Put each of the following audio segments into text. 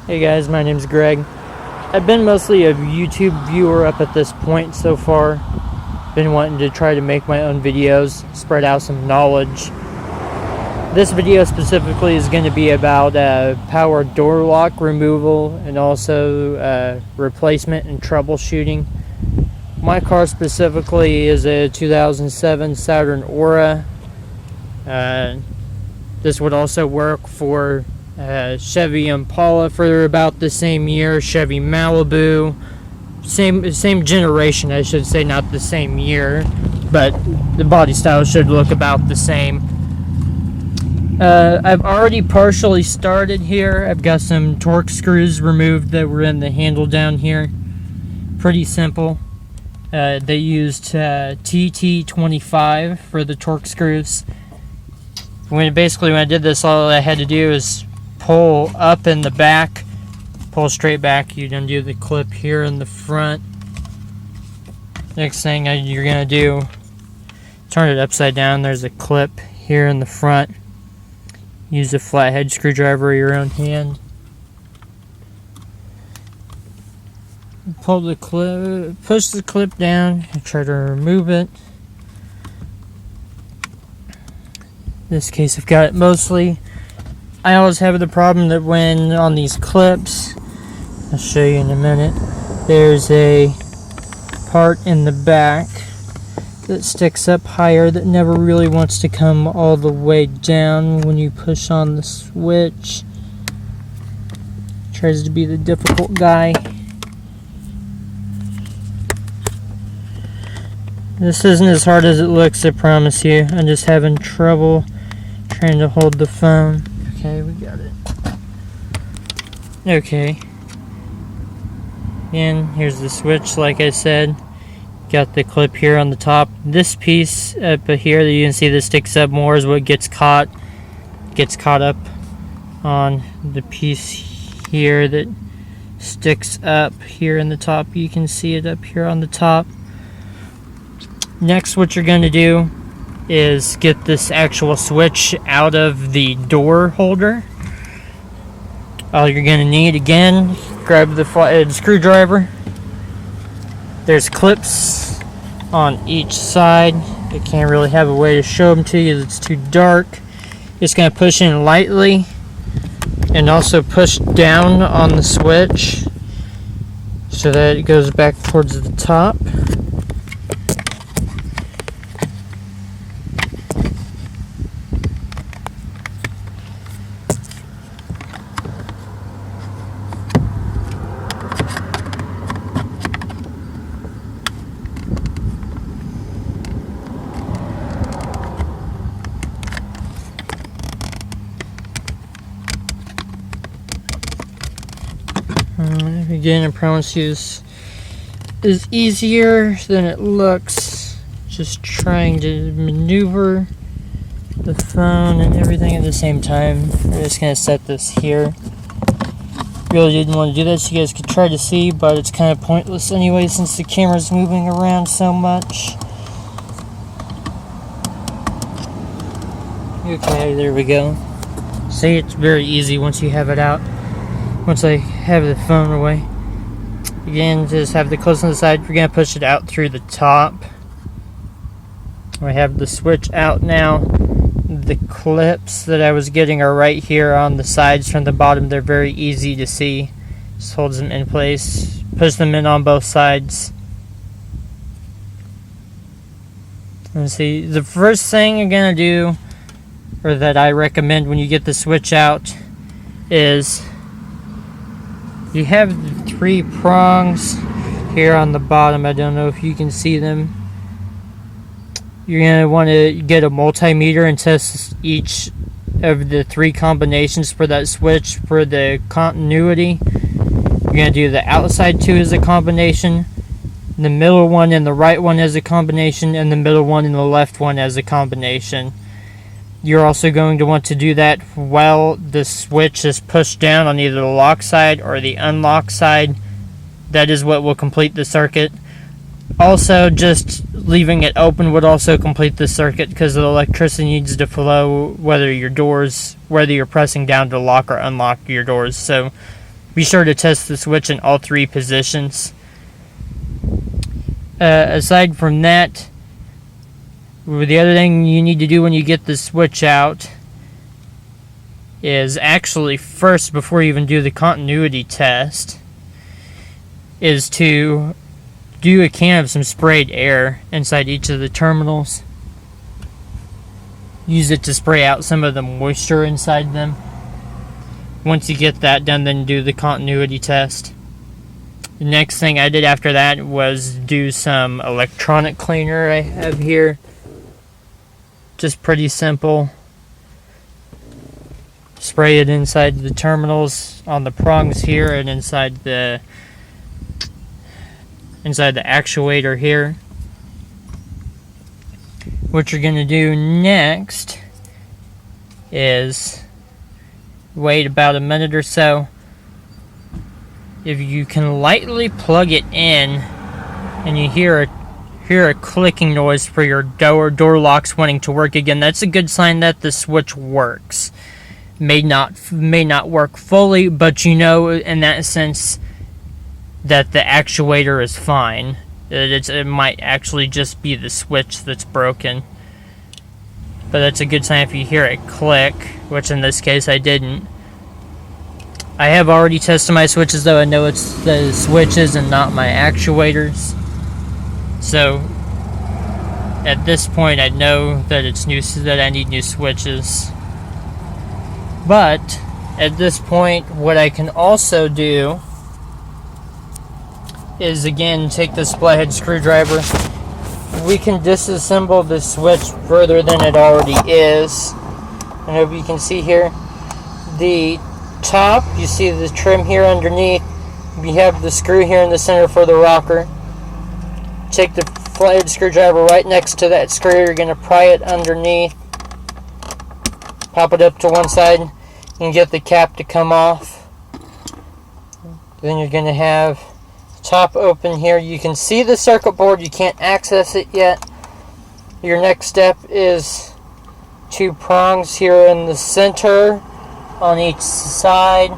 Hey guys, my name's Greg. I've been mostly a YouTube viewer up at this point so far. Been wanting to try to make my own videos, spread out some knowledge. This video specifically is going to be about power door lock removal and also replacement and troubleshooting. My car specifically is a 2007 Saturn Aura. This would also work for Chevy Impala for about the same year, Chevy Malibu, same generation I should say, not the same year, but the body style should look about the same. I've already partially started here. I've got some torque screws removed that were in the handle down here. Pretty simple. They used TT25 for the torque screws. When I did this, all I had to do is pull up in the back, pull straight back. You undo the clip here in the front. Next thing you're gonna do, turn it upside down. There's a clip here in the front. Use a flathead screwdriver or your own hand. Pull the clip, push the clip down, and try to remove it. In this case, I've got it mostly. I always have the problem that when on these clips, I'll show you in a minute, there's a part in the back that sticks up higher that never really wants to come all the way down when you push on the switch. Tries to be the difficult guy. This isn't as hard as it looks, I promise you. I'm just having trouble trying to hold the phone. Okay, we got it. Okay. And here's the switch, like I said. Got the clip here on the top. This piece up here that you can see that sticks up more is what gets caught up on the piece here that sticks up here in the top. You can see it up here on the top. Next, what you're going to do is get this actual switch out of the door holder. All you're going to need, again, grab the flathead screwdriver. There's clips on each side. I can't really have a way to show them to you, it's too dark. Just going to push in lightly and also push down on the switch so that it goes back towards the top. Again, I promise you this is easier than it looks. Just trying to maneuver the phone and everything at the same time. I'm just going to set this here. Really didn't want to do that so you guys could try to see, but it's kind of pointless anyway since the camera's moving around so much. Okay, there we go. See, it's very easy once you have it out. Once I have the phone away. Again, just have the clips on the side. We're going to push it out through the top. I have the switch out now. The clips that I was getting are right here on the sides from the bottom. They're very easy to see. Just holds them in place. Push them in on both sides. Let's see. The first thing you're going to do, or that I recommend when you get the switch out, is you have the 3 prongs here on the bottom. I don't know if you can see them. You're going to want to get a multimeter and test each of the 3 combinations for that switch for the continuity. You're going to do the outside 2 as a combination, the middle one and the right one as a combination, and the middle one and the left one as a combination. You're also going to want to do that while the switch is pushed down on either the lock side or the unlock side. That is what will complete the circuit. Also, just leaving it open would also complete the circuit because the electricity needs to flow whether you're pressing down to lock or unlock your doors. So be sure to test the switch in all 3 positions. Aside from that, the other thing you need to do when you get the switch out is actually first, before you even do the continuity test, is to do a can of some sprayed air inside each of the terminals. Use it to spray out some of the moisture inside them. Once you get that done, then do the continuity test. The next thing I did after that was do some electronic cleaner I have here. Just pretty simple. Spray it inside the terminals on the prongs here and inside the actuator here. What you're going to do next is wait about a minute or so. If you can lightly plug it in and you hear a clicking noise for your door locks wanting to work again, that's a good sign that the switch works. May not work fully, but you know in that sense that the actuator is fine. It might actually just be the switch that's broken. But that's a good sign if you hear it click, which in this case I didn't. I have already tested my switches, though I know it's the switches and not my actuators. So at this point I know that that I need new switches. But at this point, what I can also do is again take the flathead screwdriver. We can disassemble the switch further than it already is. I hope you can see here. The top, you see the trim here underneath. We have the screw here in the center for the rocker. Take the flathead screwdriver right next to that screw. You're going to pry it underneath. Pop it up to one side and get the cap to come off. Then you're going to have the top open here. You can see the circuit board. You can't access it yet. Your next step is 2 prongs here in the center on each side.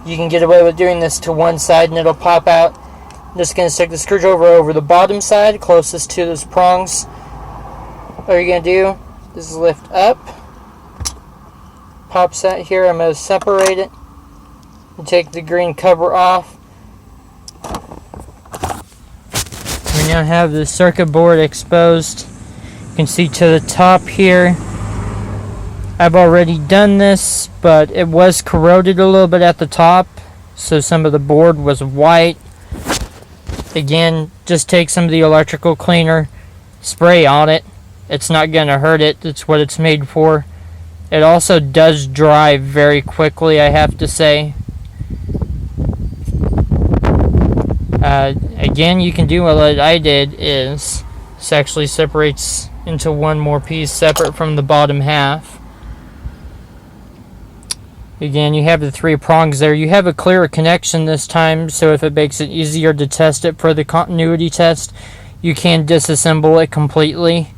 You can get away with doing this to one side and it'll pop out. I'm just going to stick the screwdriver over the bottom side closest to those prongs. What you're going to do is lift up. Pops that here. I'm going to separate it and take the green cover off. We now have the circuit board exposed. You can see to the top here. I've already done this, but it was corroded a little bit at the top, so some of the board was white. Again, just take some of the electrical cleaner, spray on it. It's not going to hurt it. It's what it's made for. It also does dry very quickly, I have to say. Again, you can do what I did is this actually separates into one more piece separate from the bottom half. Again, you have the 3 prongs there. You have a clearer connection this time, so if it makes it easier to test it for the continuity test, you can disassemble it completely.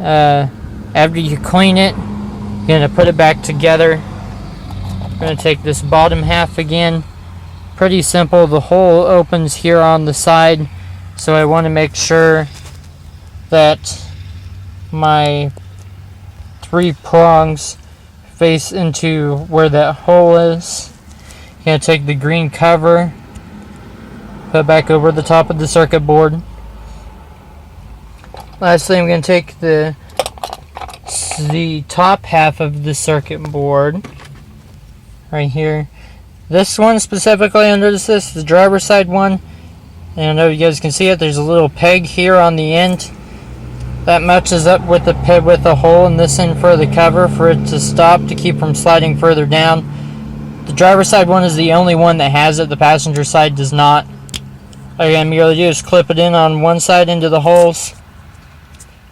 After you clean it, you're going to put it back together. I'm going to take this bottom half again. Pretty simple. The hole opens here on the side, so I want to make sure that my 3 prongs face into where that hole is. I'm going to take the green cover, put it back over the top of the circuit board. Lastly, I'm going to take the top half of the circuit board right here. This one specifically under this is the driver's side one. And I know you guys can see it. There's a little peg here on the end that matches up with the peg with the hole in this end for the cover for it to stop to keep from sliding further down. The driver's side one is the only one that has it. The passenger side does not. All you're going to merely do is clip it in on one side into the holes.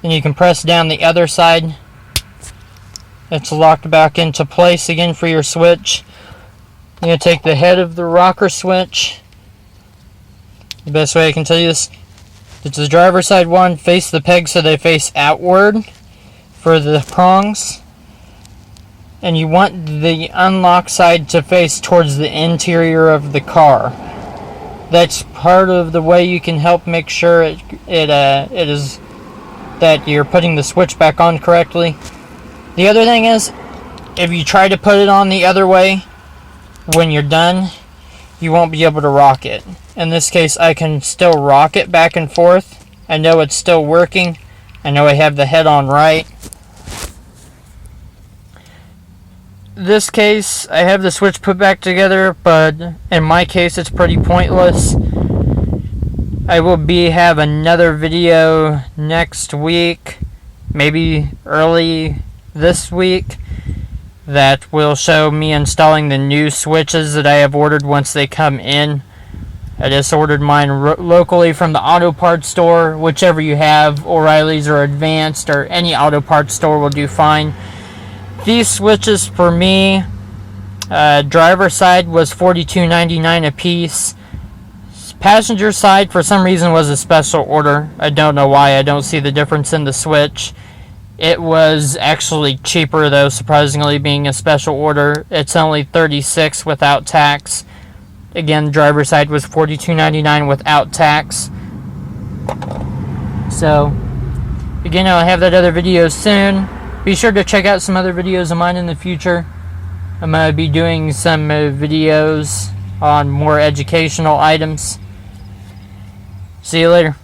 Then you can press down the other side. It's locked back into place again for your switch. You're going to take the head of the rocker switch. The best way I can tell you this, it's the driver's side one, face the peg so they face outward for the prongs. and you want the unlock side to face towards the interior of the car. That's part of the way you can help make sure it is that you're putting the switch back on correctly. The other thing is, if you try to put it on the other way when you're done, you won't be able to rock it. In this case, I can still rock it back and forth. I know it's still working. I know I have the head on right. This case, I have the switch put back together, but in my case, it's pretty pointless. I will have another video next week, maybe early this week, that will show me installing the new switches that I have ordered once they come in. I just ordered mine locally from the auto parts store, whichever you have, O'Reilly's or Advanced, or any auto parts store will do fine. These switches for me, driver side was $42.99 a piece. Passenger side, for some reason, was a special order. I don't know why. I don't see the difference in the switch. It was actually cheaper, though, surprisingly, being a special order. It's only $36 without tax. Again, driver side was $42.99 without tax. So, again, I'll have that other video soon. Be sure to check out some other videos of mine in the future. I'm going to be doing some videos on more educational items. See you later.